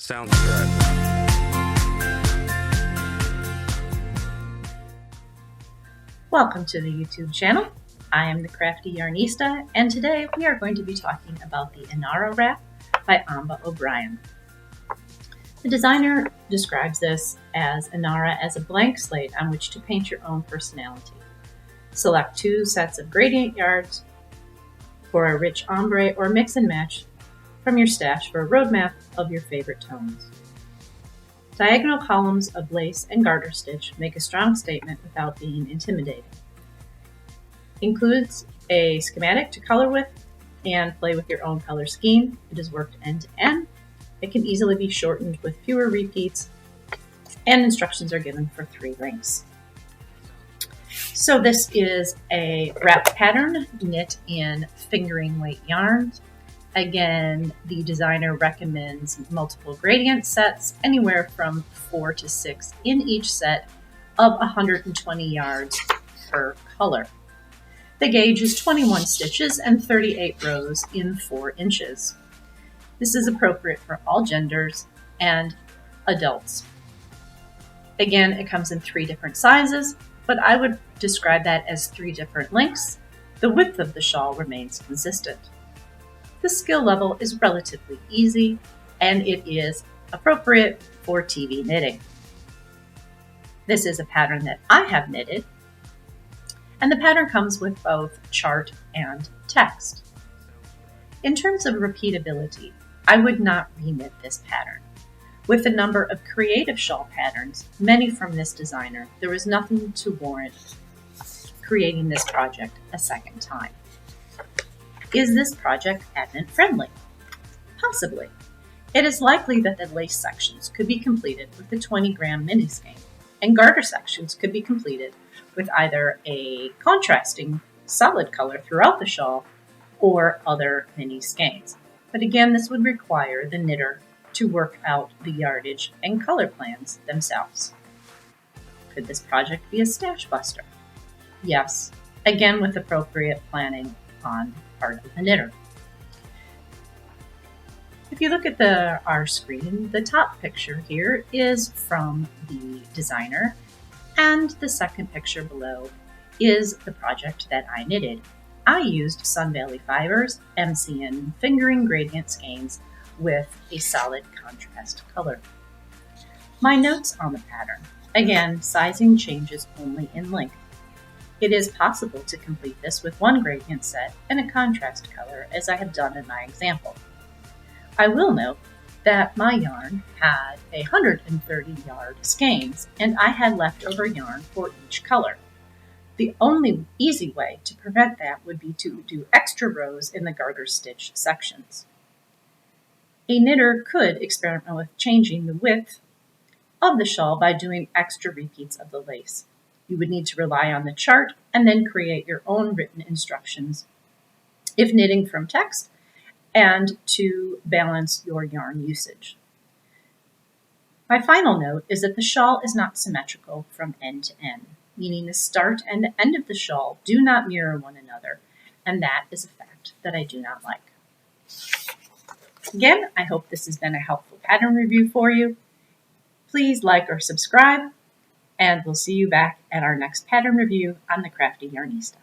Sounds good. Welcome to the YouTube channel. I am the CraftyYarnista, and today we are going to be talking about the InaraWrap by Ambah Obrien. The designer describes this as Inara as a blank slate on which to paint your own personality. Select 2 sets of gradient yards for a rich ombre or mix and match from your stash for a roadmap of your favorite tones. Diagonal columns of lace and garter stitch make a strong statement without being intimidating. Includes a schematic to color with and play with your own color scheme. It is worked end to end. It can easily be shortened with fewer repeats, and instructions are given for 3 links. So this is a wrap pattern knit in fingering weight yarns. Again, the designer recommends multiple gradient sets, anywhere from 4 to 6 in each set of 120 yards per color. The gauge is 21 stitches and 38 rows in 4 inches. This is appropriate for all genders and adults. Again, it comes in 3 different sizes, but I would describe that as 3 different lengths. The width of the shawl remains consistent. The skill level is relatively easy, and it is appropriate for TV knitting. This is a pattern that I have knitted, and the pattern comes with both chart and text. In terms of repeatability, I would not reknit this pattern. With the number of creative shawl patterns, many from this designer, there was nothing to warrant creating this project a second time. Is this project advent friendly? Possibly. It is likely that the lace sections could be completed with a 20-gram mini skein, and garter sections could be completed with either a contrasting solid color throughout the shawl or other mini skeins. But again, this would require the knitter to work out the yardage and color plans themselves. Could this project be a stash buster? Yes, again with appropriate planning on part of the knitter. If you look at our screen, the top picture here is from the designer, and the second picture below is the project that I knitted. I used Sun Valley fibers, MCN fingering gradient skeins with a solid contrast color. My notes on the pattern. Again, sizing changes only in length. It is possible to complete this with 1 gradient set and a contrast color, as I have done in my example. I will note that my yarn had 130 yard skeins, and I had leftover yarn for each color. The only easy way to prevent that would be to do extra rows in the garter stitch sections. A knitter could experiment with changing the width of the shawl by doing extra repeats of the lace. You would need to rely on the chart and then create your own written instructions if knitting from text, and to balance your yarn usage. My final note is that the shawl is not symmetrical from end to end, meaning the start and the end of the shawl do not mirror one another, and that is a fact that I do not like. Again, I hope this has been a helpful pattern review for you. Please like or subscribe, and we'll see you back at our next pattern review on the CraftyYarnista.